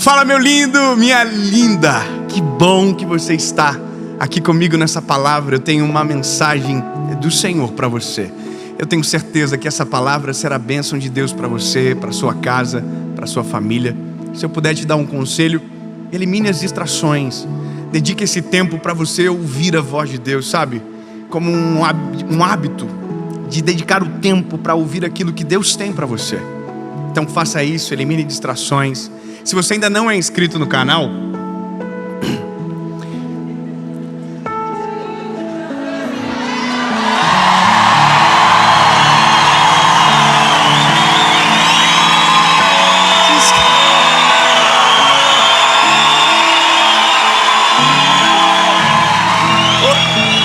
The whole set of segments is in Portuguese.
Fala, meu lindo, minha linda. Que bom que você está aqui comigo nessa palavra. Eu tenho uma mensagem do Senhor para você. Eu tenho certeza que essa palavra será bênção de Deus para você, para sua casa, para sua família. Se eu puder te dar um conselho, elimine as distrações. Dedique esse tempo para você ouvir a voz de Deus, sabe? Como um hábito de dedicar o tempo para ouvir aquilo que Deus tem para você. Então faça isso, elimine distrações. Se você ainda não é inscrito no canal,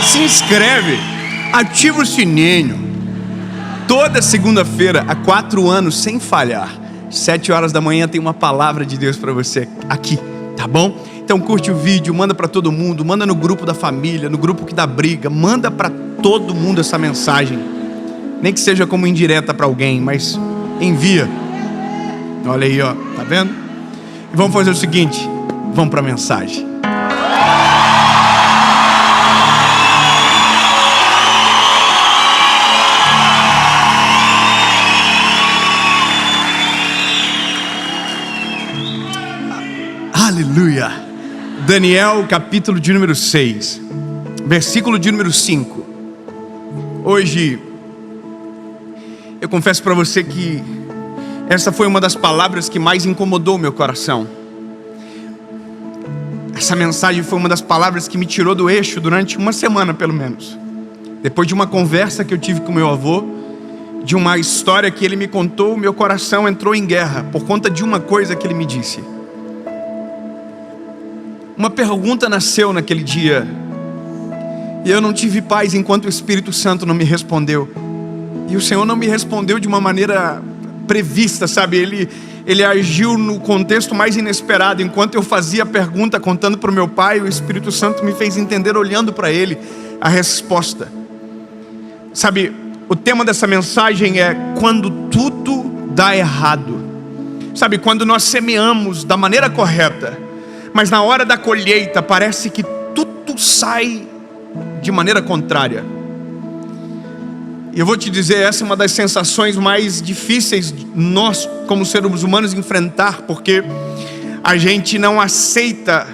se inscreve, ativa o sininho. Toda segunda-feira, há 4 anos, sem falhar, 7 horas da manhã tem uma palavra de Deus para você aqui, tá bom? Então curte o vídeo, manda para todo mundo, manda no grupo da família, no grupo que dá briga, manda para todo mundo essa mensagem. Nem que seja como indireta para alguém, mas envia. Olha aí, ó, tá vendo? E vamos fazer o seguinte, vamos para a mensagem. Aleluia. Daniel, capítulo de número 6, versículo de número 5. Hoje, eu confesso para você que essa foi uma das palavras que mais incomodou o meu coração. Essa mensagem foi uma das palavras que me tirou do eixo durante uma semana, pelo menos. Depois de uma conversa que eu tive com meu avô, de uma história que ele me contou, meu coração entrou em guerra por conta de uma coisa que ele me disse. Uma pergunta nasceu naquele dia, e eu não tive paz enquanto o Espírito Santo não me respondeu. E o Senhor não me respondeu de uma maneira prevista, sabe? Ele agiu no contexto mais inesperado. Enquanto eu fazia a pergunta, contando para o meu pai, o Espírito Santo me fez entender, olhando para ele, a resposta. Sabe, o tema dessa mensagem é quando tudo dá errado. Sabe, quando nós semeamos da maneira correta, mas na hora da colheita parece que tudo sai de maneira contrária. E eu vou te dizer, essa é uma das sensações mais difíceis nós como seres humanos enfrentar, porque a gente não aceita,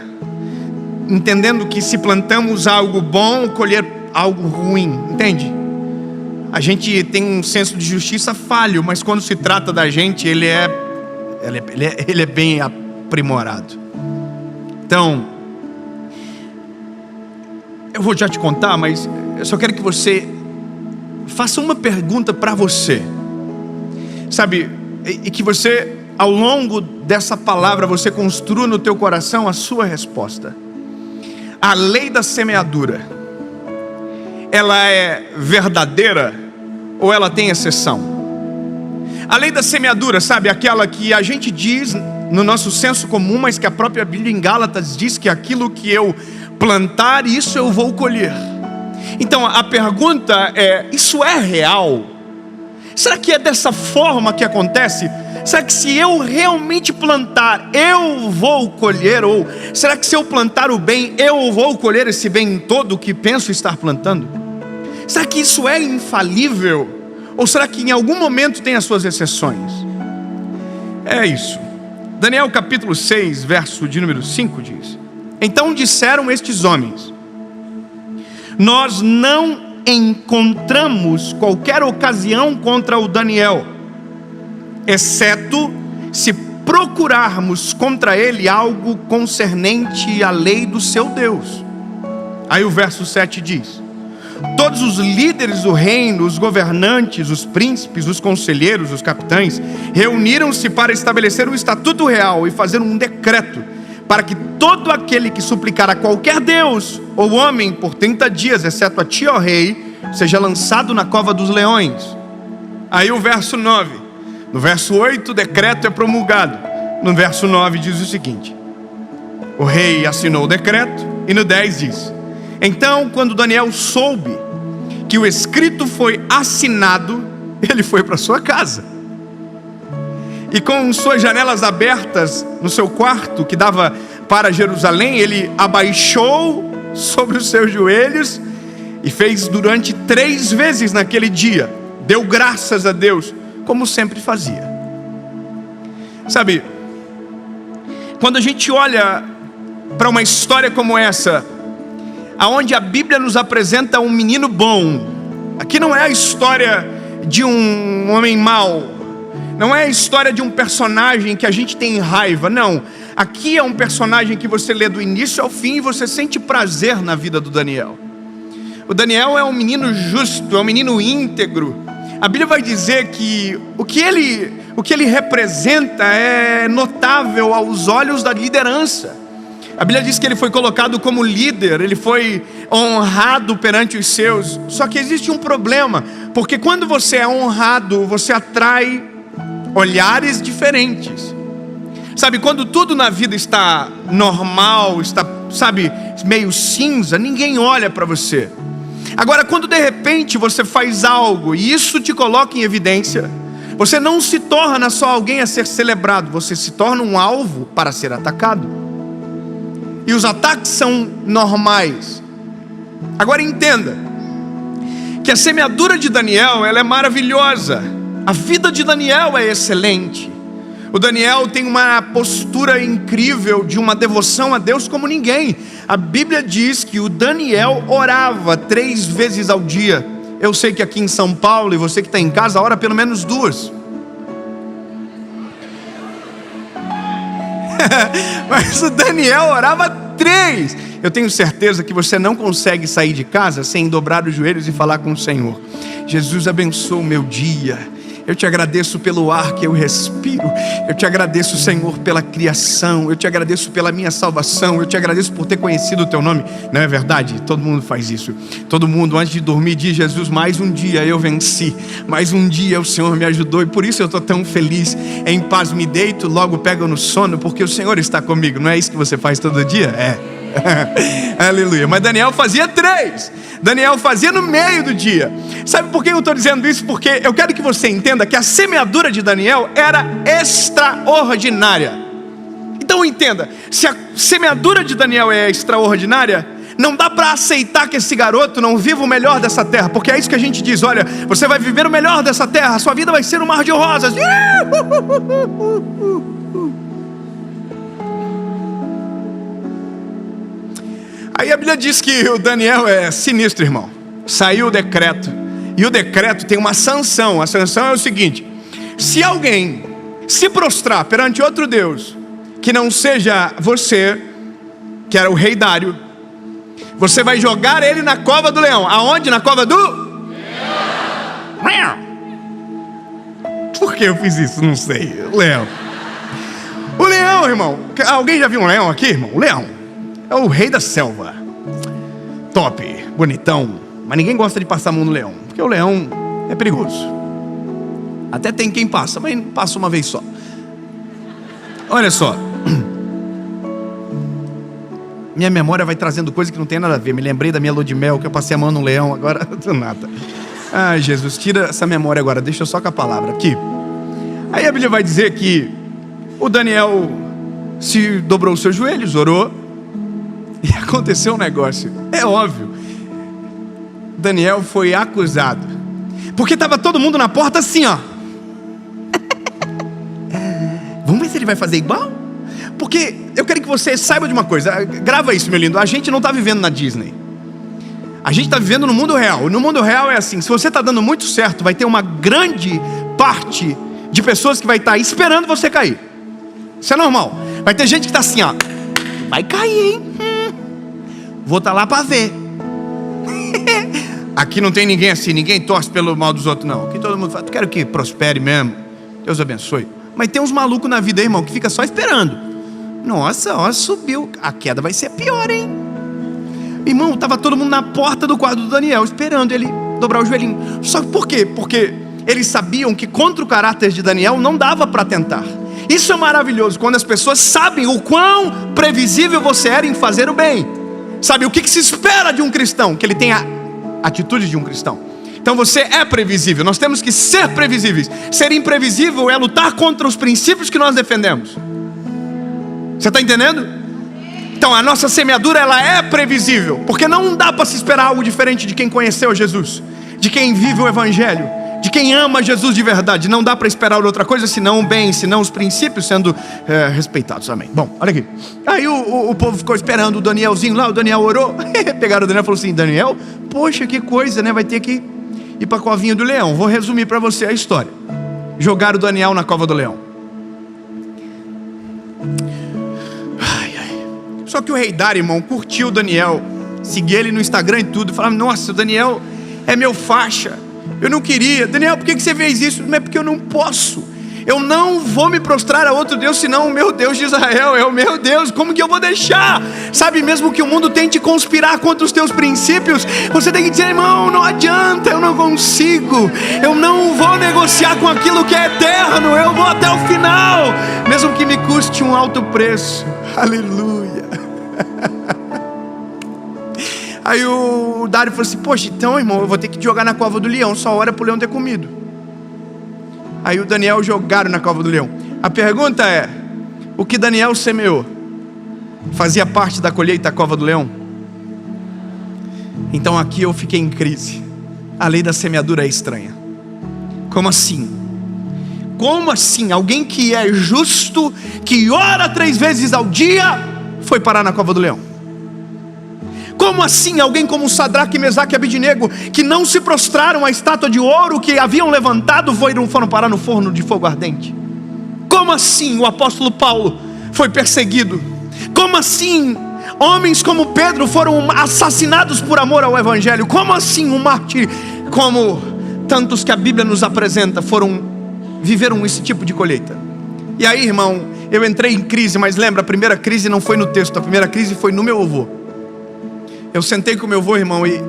entendendo que se plantamos algo bom, colher algo ruim, entende? A gente tem um senso de justiça falho, mas quando se trata da gente, ele é bem aprimorado. Então, eu vou já te contar, mas eu só quero que você faça uma pergunta para você, sabe, e que você, ao longo dessa palavra, você construa no teu coração a sua resposta. A lei da semeadura, ela é verdadeira ou ela tem exceção? A lei da semeadura, sabe, aquela que a gente diz no nosso senso comum, mas que a própria Bíblia em Gálatas diz que aquilo que eu plantar, isso eu vou colher. Então a pergunta é, isso é real? Será que é dessa forma que acontece? Será que se eu realmente plantar, eu vou colher? Ou será que se eu plantar o bem, eu vou colher esse bem todo que penso estar plantando? Será que isso é infalível? Ou será que em algum momento tem as suas exceções? É isso. Daniel capítulo 6, verso de número 5 diz: então disseram estes homens: nós não encontramos qualquer ocasião contra o Daniel, exceto se procurarmos contra ele algo concernente à lei do seu Deus. Aí o verso 7 diz: todos os líderes do reino, os governantes, os príncipes, os conselheiros, os capitães, reuniram-se para estabelecer um estatuto real e fazer um decreto, para que todo aquele que suplicar a qualquer Deus ou homem por 30 dias, exceto a ti, ó rei, seja lançado na cova dos leões. Aí o verso 9, no verso 8 o decreto é promulgado, no verso 9 diz o seguinte: o rei assinou o decreto, e no 10 diz: então, quando Daniel soube que o escrito foi assinado, ele foi para sua casa. e com suas janelas abertas no seu quarto, que dava para Jerusalém, ele abaixou sobre os seus joelhos e fez durante 3 vezes naquele dia. Deu graças a Deus, como sempre fazia. Sabe, quando a gente olha para uma história como essa, aonde a Bíblia nos apresenta um menino bom, aqui não é a história de um homem mau, não é a história de um personagem que a gente tem raiva, não. Aqui é um personagem que você lê do início ao fim e você sente prazer na vida do Daniel. O Daniel é um menino justo, é um menino íntegro. A Bíblia vai dizer que o que ele representa é notável aos olhos da liderança. A Bíblia diz que ele foi colocado como líder, ele foi honrado perante os seus. Só que existe um problema, porque quando você é honrado, você atrai olhares diferentes. Sabe, quando tudo na vida está normal, está, sabe, meio cinza, ninguém olha para você. Agora, quando de repente você faz algo e isso te coloca em evidência, você não se torna só alguém a ser celebrado, você se torna um alvo para ser atacado. E os ataques são normais. Agora entenda que a semeadura de Daniel, ela é maravilhosa. A vida de Daniel é excelente. O Daniel tem uma postura incrível de uma devoção a Deus como ninguém. A Bíblia diz que o Daniel orava 3 vezes ao dia. Eu sei que aqui em São Paulo, e você que está em casa, ora pelo menos 2. Mas o Daniel orava 3. Eu tenho certeza que você não consegue sair de casa sem dobrar os joelhos e falar com o Senhor: Jesus, abençoa o meu dia. Eu te agradeço pelo ar que eu respiro. Eu te agradeço, Senhor, pela criação. Eu te agradeço pela minha salvação. Eu te agradeço por ter conhecido o teu nome. Não é verdade? Todo mundo faz isso. Todo mundo antes de dormir diz: Jesus, mais um dia eu venci. Mais um dia o Senhor me ajudou. E por isso eu estou tão feliz. Em paz me deito, logo pego no sono, porque o Senhor está comigo. Não é isso que você faz todo dia? É. Aleluia. Mas Daniel fazia 3. Daniel fazia no meio do dia. Sabe por que eu estou dizendo isso? Porque eu quero que você entenda que a semeadura de Daniel era extraordinária. Então entenda, se a semeadura de Daniel é extraordinária, não dá para aceitar que esse garoto não viva o melhor dessa terra, porque é isso que a gente diz: olha, você vai viver o melhor dessa terra, a sua vida vai ser um mar de rosas. Aí a Bíblia diz que o Daniel é sinistro, irmão. Saiu o decreto, e o decreto tem uma sanção. A sanção é o seguinte: se alguém se prostrar perante outro Deus, que não seja você, que era o rei Dário, você vai jogar ele na cova do leão. Aonde? Na cova do leão. Por que eu fiz isso? Não sei. Leão. O leão, irmão. Alguém já viu um leão aqui, irmão? O leão é o rei da selva. Top, bonitão. Mas ninguém gosta de passar a mão no leão, porque o leão é perigoso. Até tem quem passa, mas passa uma vez só. Olha só. Minha memória vai trazendo coisa que não tem nada a ver. Me lembrei da minha lua de mel, que eu passei a mão no leão. Agora, nada. Ai, Jesus, tira essa memória agora. Deixa só com a palavra aqui. Aí a Bíblia vai dizer que o Daniel se dobrou os seus joelhos, orou, e aconteceu um negócio. É óbvio. Daniel foi acusado, porque estava todo mundo na porta assim, ó. Vamos ver se ele vai fazer igual? Porque eu quero que você saiba de uma coisa. Grava isso, meu lindo. A gente não está vivendo na Disney. A gente está vivendo no mundo real. No mundo real é assim: se você está dando muito certo, vai ter uma grande parte de pessoas que vai estar esperando você cair. Isso é normal. Vai ter gente que está assim, ó: vai cair, hein? Vou estar lá para ver. Aqui não tem ninguém assim. Ninguém torce pelo mal dos outros, não. Aqui todo mundo fala: quero que prospere mesmo, Deus abençoe. Mas tem uns malucos na vida aí, irmão, que fica só esperando. Nossa, ó, subiu. A queda vai ser pior, hein? Irmão, estava todo mundo na porta do quarto do Daniel, esperando ele dobrar o joelhinho. Só que por quê? Porque eles sabiam que contra o caráter de Daniel não dava para tentar. Isso é maravilhoso, quando as pessoas sabem o quão previsível você era em fazer o bem. Sabe, o que se espera de um cristão? Que ele tenha atitudes de um cristão. Então você é previsível. Nós temos que ser previsíveis. Ser imprevisível é lutar contra os princípios que nós defendemos. Você está entendendo? Então a nossa semeadura, ela é previsível, porque não dá para se esperar algo diferente de quem conheceu Jesus, de quem vive o Evangelho, de quem ama Jesus de verdade. Não dá para esperar outra coisa senão o bem, senão os princípios sendo respeitados. Amém. Bom, olha aqui. Aí o povo ficou esperando o Danielzinho lá. O Daniel orou. Pegaram o Daniel e falaram assim: Daniel, poxa, que coisa, né? Vai ter que ir para a covinha do leão. Vou resumir para você a história. Jogaram o Daniel na cova do leão. Só que o rei Dário, irmão, curtiu o Daniel, seguia ele no Instagram e tudo, falava: nossa, o Daniel é meu faixa, eu não queria. Daniel, por que você fez isso? Não é porque eu não posso. Eu não vou me prostrar a outro Deus, senão o meu Deus de Israel é o meu Deus. Como que eu vou deixar? Sabe, mesmo que o mundo tente conspirar contra os teus princípios, você tem que dizer: irmão, não adianta, eu não consigo. Eu não vou negociar com aquilo que é eterno. Eu vou até o final, mesmo que me custe um alto preço. Aleluia. Aí o Dário falou assim: poxa, então, irmão, eu vou ter que jogar na cova do leão. Só hora para o leão ter comido. Aí o Daniel jogaram na cova do leão. A pergunta é: o que Daniel semeou fazia parte da colheita da cova do leão? Então aqui eu fiquei em crise. A lei da semeadura é estranha. Como assim? Como assim? Alguém que é justo, que ora 3 vezes ao dia, foi parar na cova do leão? Como assim alguém como Sadraque, Mesaque e Abidnego, que não se prostraram à estátua de ouro que haviam levantado, foram parar no forno de fogo ardente? Como assim o apóstolo Paulo foi perseguido? Como assim homens como Pedro foram assassinados por amor ao Evangelho? Como assim um mártir como tantos que a Bíblia nos apresenta viveram esse tipo de colheita? E aí, irmão, eu entrei em crise. Mas lembra, a primeira crise não foi no texto, a primeira crise foi no meu avô. Eu sentei com meu avô, irmão, e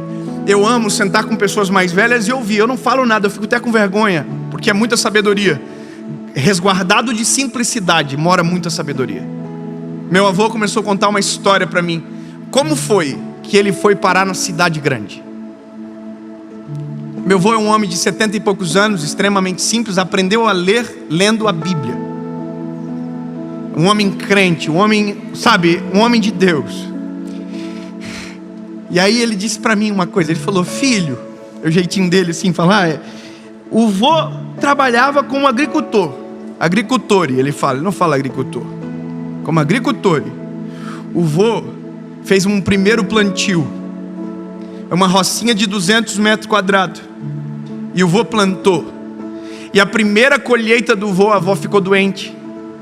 eu amo sentar com pessoas mais velhas e ouvir. Eu não falo nada, eu fico até com vergonha, porque é muita sabedoria. Resguardado de simplicidade mora muita sabedoria. Meu avô começou a contar uma história para mim. Como foi que ele foi parar na cidade grande? Meu avô é um homem de 70 e poucos anos, extremamente simples, aprendeu a ler lendo a Bíblia. Um homem crente, um homem, sabe, um homem de Deus. E aí ele disse para mim uma coisa. Ele falou: filho, o jeitinho dele assim, falar o vô trabalhava como agricultor. Ele fala, ele não fala agricultor. Como agricultor. O vô fez um primeiro plantio. É uma rocinha de 200 metros quadrados. E o vô plantou. E a primeira colheita do vô, a avó ficou doente.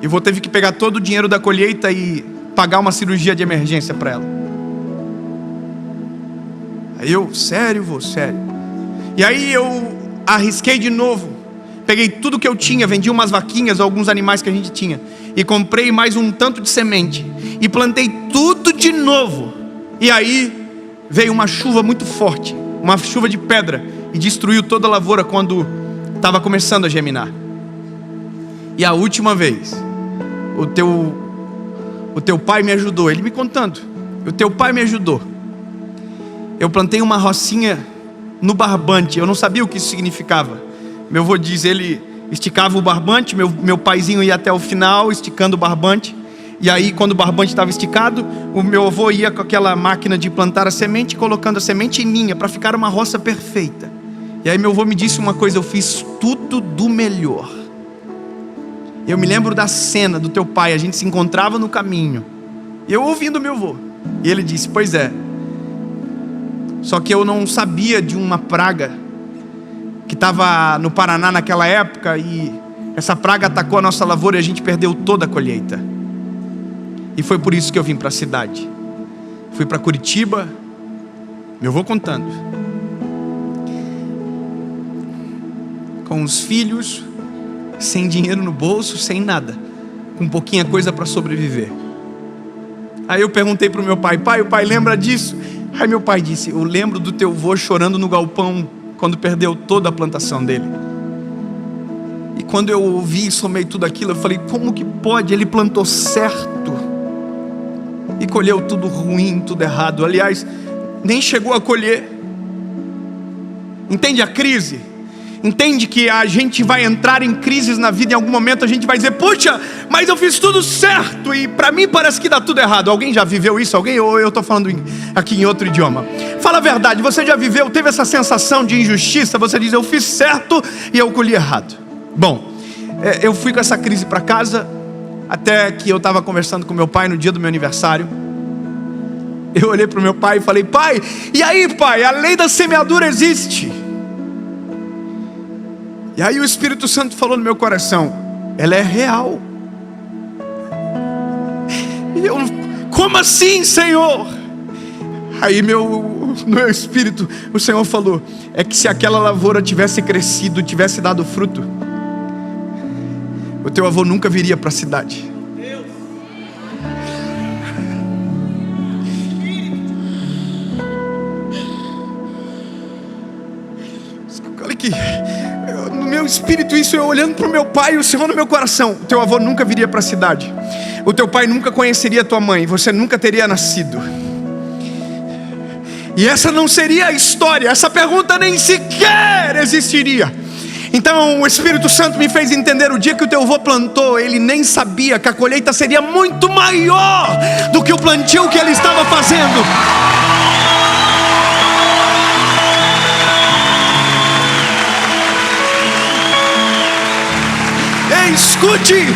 E o vô teve que pegar todo o dinheiro da colheita e pagar uma cirurgia de emergência para ela. Aí eu, sério, vô, sério. E aí eu arrisquei de novo. Peguei tudo que eu tinha, vendi umas vaquinhas, alguns animais que a gente tinha, e comprei mais um tanto de semente, e plantei tudo de novo. E aí veio uma chuva muito forte, uma chuva de pedra, e destruiu toda a lavoura quando estava começando a germinar. E a última vez, o teu pai me ajudou. Ele me contando, o teu pai me ajudou. Eu plantei uma rocinha no barbante. Eu não sabia o que isso significava. Meu avô diz, ele esticava o barbante, meu paizinho ia até o final esticando o barbante. E aí quando o barbante estava esticado, o meu avô ia com aquela máquina de plantar a semente, colocando a semente em linha para ficar uma roça perfeita. E aí meu avô me disse uma coisa: eu fiz tudo do melhor. Eu me lembro da cena do teu pai, a gente se encontrava no caminho, e eu ouvindo meu avô, e ele disse: pois é, só que eu não sabia de uma praga que estava no Paraná naquela época, e essa praga atacou a nossa lavoura e a gente perdeu toda a colheita. E foi por isso que eu vim para a cidade. Fui para Curitiba, meu avô contando, com os filhos, sem dinheiro no bolso, sem nada, com pouquinha coisa para sobreviver. Aí eu perguntei para o meu pai: pai, o pai lembra disso? Aí meu pai disse: eu lembro do teu avô chorando no galpão quando perdeu toda a plantação dele. E quando eu ouvi e somei tudo aquilo, eu falei: como que pode? Ele plantou certo e colheu tudo ruim, tudo errado. Aliás, nem chegou a colher. Entende a crise? Entende que a gente vai entrar em crises na vida. Em algum momento a gente vai dizer: puxa, mas eu fiz tudo certo e para mim parece que dá tudo errado. Alguém já viveu isso? Alguém? Ou eu estou falando aqui em outro idioma? Fala a verdade, você já viveu, teve essa sensação de injustiça? Você diz: eu fiz certo e eu colhi errado. Bom, eu fui com essa crise para casa, até que eu estava conversando com meu pai no dia do meu aniversário. Eu olhei para o meu pai e falei: pai, e aí pai, a lei da semeadura existe. E aí o Espírito Santo falou no meu coração: ela é real. E eu: como assim, Senhor? Aí no meu espírito, o Senhor falou: é que se aquela lavoura tivesse crescido, tivesse dado fruto, o teu avô nunca viria para a cidade. Olha aqui, no meu espírito isso, eu olhando para o meu pai e o Senhor no meu coração: o teu avô nunca viria para a cidade, o teu pai nunca conheceria a tua mãe, você nunca teria nascido. E essa não seria a história, essa pergunta nem sequer existiria. Então o Espírito Santo me fez entender: o dia que o teu avô plantou, ele nem sabia que a colheita seria muito maior do que o plantio que ele estava fazendo. Ei, escute!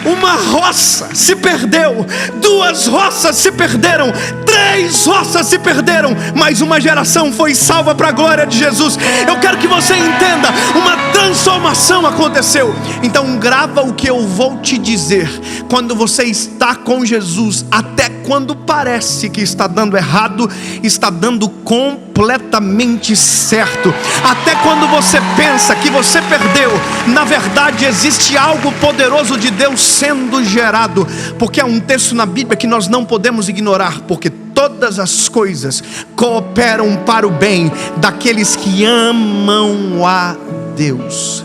Uma roça se perdeu, 2 roças se perderam, 3 roças se perderam, mas uma geração foi salva para a glória de Jesus. Eu quero que você entenda, uma transformação aconteceu. Então grava o que eu vou te dizer: quando você está com Jesus, até quando parece que está dando errado, está dando completamente certo. Até quando você pensa que você perdeu, na verdade existe algo poderoso de Deus sendo gerado. Porque há um texto na Bíblia que nós não podemos ignorar: porque todas as coisas cooperam para o bem daqueles que amam a Deus.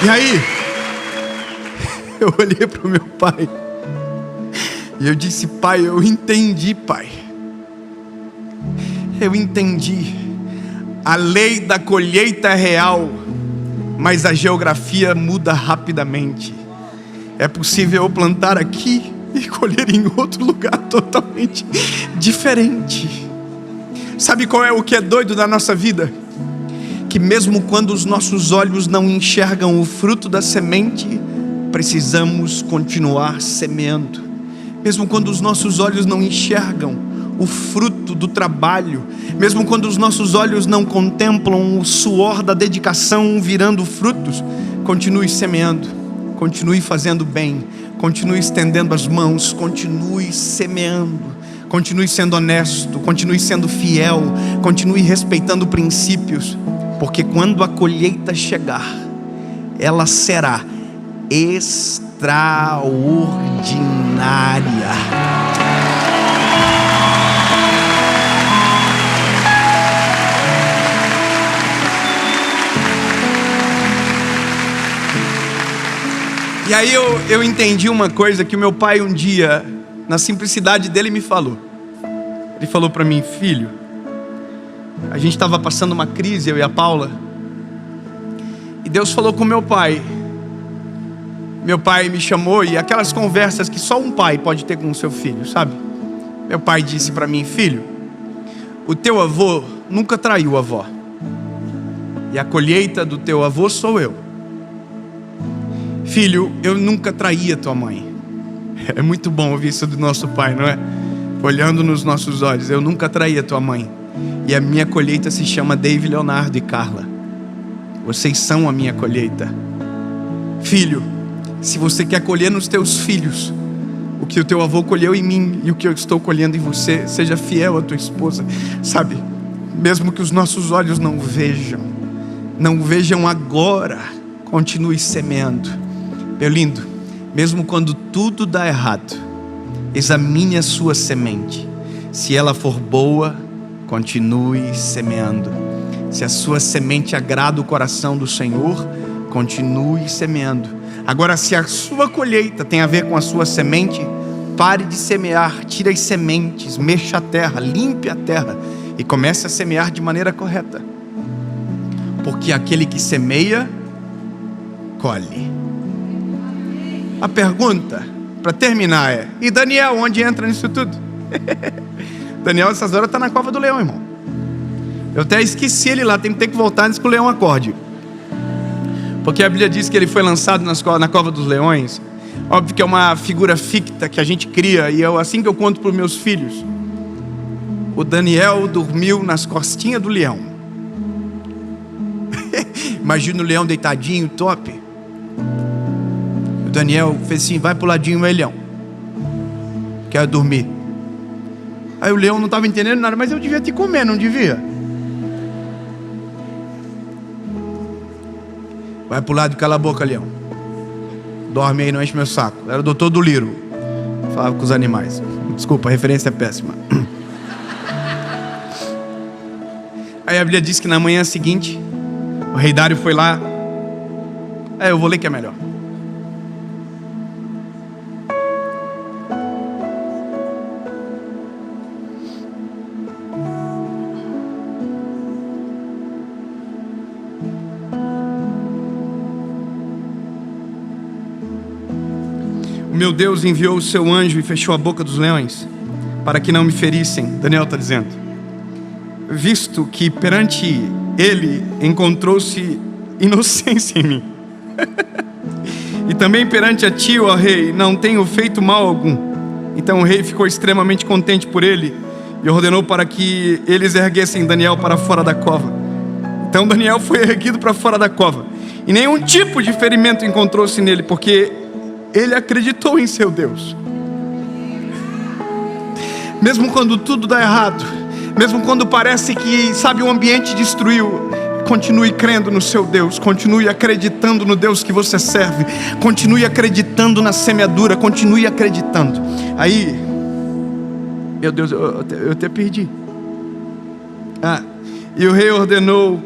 E aí, eu olhei para o meu pai e eu disse: pai, eu entendi, pai. Eu entendi. A lei da colheita é real, mas a geografia muda rapidamente. É possível eu plantar aqui e colher em outro lugar totalmente diferente. Sabe qual é o que é doido da nossa vida? Que mesmo quando os nossos olhos não enxergam o fruto da semente, precisamos continuar semeando. Mesmo quando os nossos olhos não enxergam o fruto do trabalho, mesmo quando os nossos olhos não contemplam o suor da dedicação virando frutos, continue semeando, continue fazendo bem, continue estendendo as mãos, continue semeando, continue sendo honesto, continue sendo fiel, continue respeitando princípios, porque quando a colheita chegar, ela será extraordinária. E aí eu entendi uma coisa que o meu pai um dia, na simplicidade dele, me falou. Ele falou para mim: filho, a gente estava passando uma crise, eu e a Paula, e Deus falou com meu pai. Meu pai me chamou, e aquelas conversas que só um pai pode ter com o seu filho, sabe? Meu pai disse para mim: filho, o teu avô nunca traiu a avó, e a colheita do teu avô sou eu. Filho, eu nunca traí a tua mãe. É muito bom ouvir isso do nosso pai, não é? Olhando nos nossos olhos: eu nunca traí a tua mãe, e a minha colheita se chama Dave, Leonardo e Carla. Vocês são a minha colheita. Filho, se você quer colher nos teus filhos o que o teu avô colheu em mim e o que eu estou colhendo em você, seja fiel à tua esposa, sabe? Mesmo que os nossos olhos não vejam agora, continue semeando. Meu lindo, mesmo quando tudo dá errado, examine a sua semente. Se ela for boa, continue semeando. Se a sua semente agrada o coração do Senhor, continue semeando. Agora, se a sua colheita tem a ver com a sua semente, pare de semear, tire as sementes, mexa a terra, limpe a terra e comece a semear de maneira correta. Porque aquele que semeia, colhe. A pergunta, para terminar, é: e Daniel, onde entra nisso tudo? Daniel, essas horas, está na cova do leão, irmão. Eu até esqueci ele lá, tem que voltar antes que o leão acorde. Porque a Bíblia diz que ele foi lançado na cova dos leões. Óbvio que é uma figura ficta que a gente cria, e assim que eu conto para os meus filhos. O Daniel dormiu nas costinhas do leão. Imagina o leão deitadinho, top. O Daniel fez assim: vai pro ladinho, leão, quero dormir. Aí o leão não estava entendendo nada: mas eu devia te comer, não devia? Vai pro lado, cala a boca, leão. Dorme aí, não enche meu saco. Era o doutor do Liro, falava com os animais. Desculpa, a referência é péssima. Aí a Bíblia diz que na manhã seguinte, o rei Dário foi lá. Eu vou ler que é melhor. O meu Deus enviou o seu anjo e fechou a boca dos leões, para que não me ferissem. Daniel está dizendo: visto que perante ele encontrou-se inocência em mim. E também perante a ti, ó rei, não tenho feito mal algum. Então o rei ficou extremamente contente por ele e ordenou para que eles erguessem Daniel para fora da cova. Então Daniel foi erguido para fora da cova, e nenhum tipo de ferimento encontrou-se nele, porque ele acreditou em seu Deus. Mesmo quando tudo dá errado, mesmo quando parece que, o ambiente destruiu, continue crendo no seu Deus, continue acreditando no Deus que você serve, continue acreditando na semeadura, continue acreditando. Aí, meu Deus, eu até perdi. E o rei ordenou,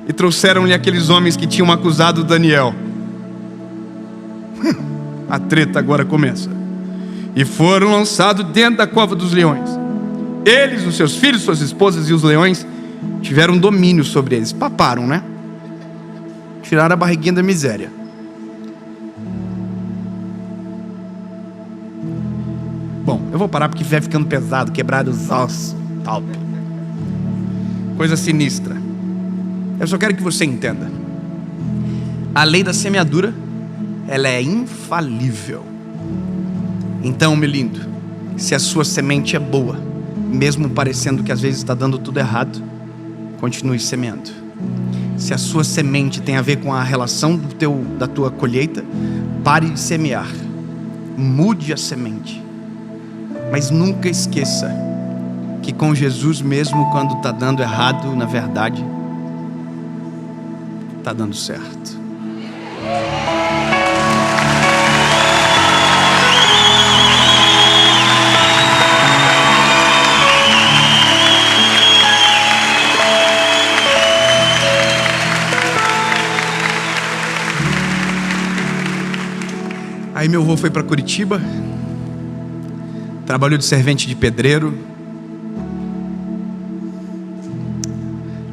e trouxeram-lhe aqueles homens que tinham acusado Daniel. A treta agora começa. E foram lançados dentro da cova dos leões. Eles, os seus filhos, suas esposas e os leões tiveram domínio sobre eles. Paparam, né? Tiraram a barriguinha da miséria. Bom, eu vou parar porque vai ficando pesado, quebrado os ossos, tal. Coisa sinistra. Eu só quero que você entenda: a lei da semeadura, ela é infalível. Então, meu lindo, se a sua semente é boa, mesmo parecendo que às vezes está dando tudo errado, continue semeando. Se a sua semente tem a ver com a relação da tua colheita, pare de semear, mude a semente. Mas nunca esqueça que com Jesus, mesmo quando está dando errado, na verdade está dando certo. Aí meu avô foi para Curitiba, trabalhou de servente de pedreiro.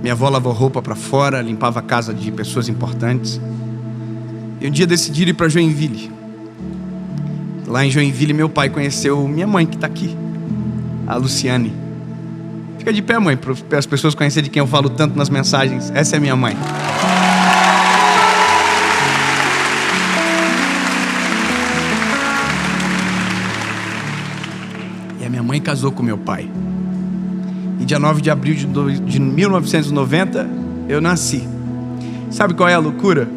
Minha avó lavou roupa para fora, limpava a casa de pessoas importantes. E um dia decidiram ir para Joinville. Lá em Joinville, meu pai conheceu minha mãe, que está aqui, a Luciane. Fica de pé, mãe, para as pessoas conhecerem de quem eu falo tanto nas mensagens. Essa é minha mãe. Minha mãe casou com meu pai. E dia 9 de abril de 1990, eu nasci. Sabe qual é a loucura?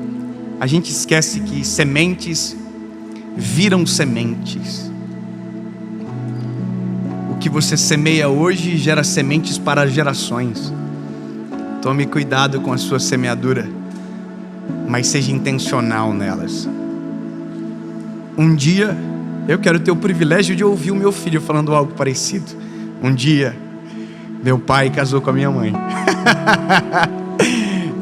A gente esquece que sementes viram sementes. O que você semeia hoje gera sementes para gerações. Tome cuidado com a sua semeadura, mas seja intencional nelas. Um dia eu quero ter o privilégio de ouvir o meu filho falando algo parecido. Um dia, meu pai casou com a minha mãe.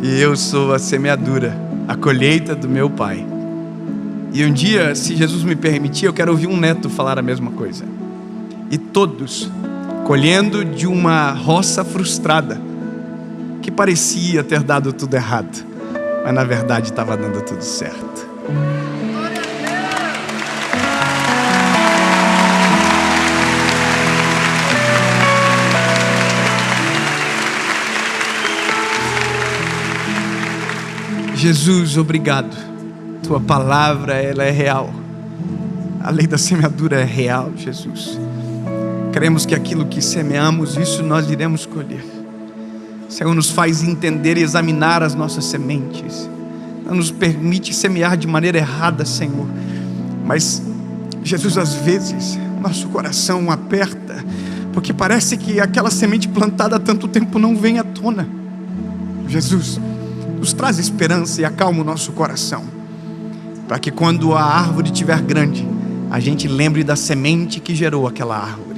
E eu sou a semeadura a colheita do meu pai. E um dia, se Jesus me permitir, eu quero ouvir um neto falar a mesma coisa. E todos colhendo de uma roça frustrada, que parecia ter dado tudo errado, mas na verdade estava dando tudo certo. Jesus, obrigado. Tua palavra, ela é real. A lei da semeadura é real, Jesus. Cremos que aquilo que semeamos, isso nós iremos colher. Senhor, nos faz entender e examinar as nossas sementes. Não nos permite semear de maneira errada, Senhor. Mas, Jesus, às vezes, nosso coração aperta, porque parece que aquela semente plantada há tanto tempo não vem à tona. Jesus, nos traz esperança e acalma o nosso coração, para que quando a árvore estiver grande, a gente lembre da semente que gerou aquela árvore.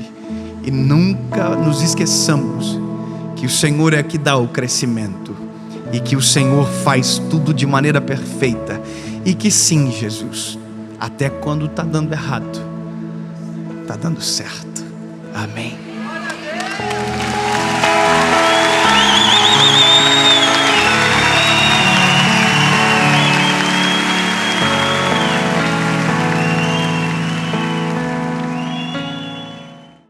E nunca nos esqueçamos que o Senhor é que dá o crescimento, e que o Senhor faz tudo de maneira perfeita, e que sim, Jesus, até quando está dando errado, está dando certo. Amém.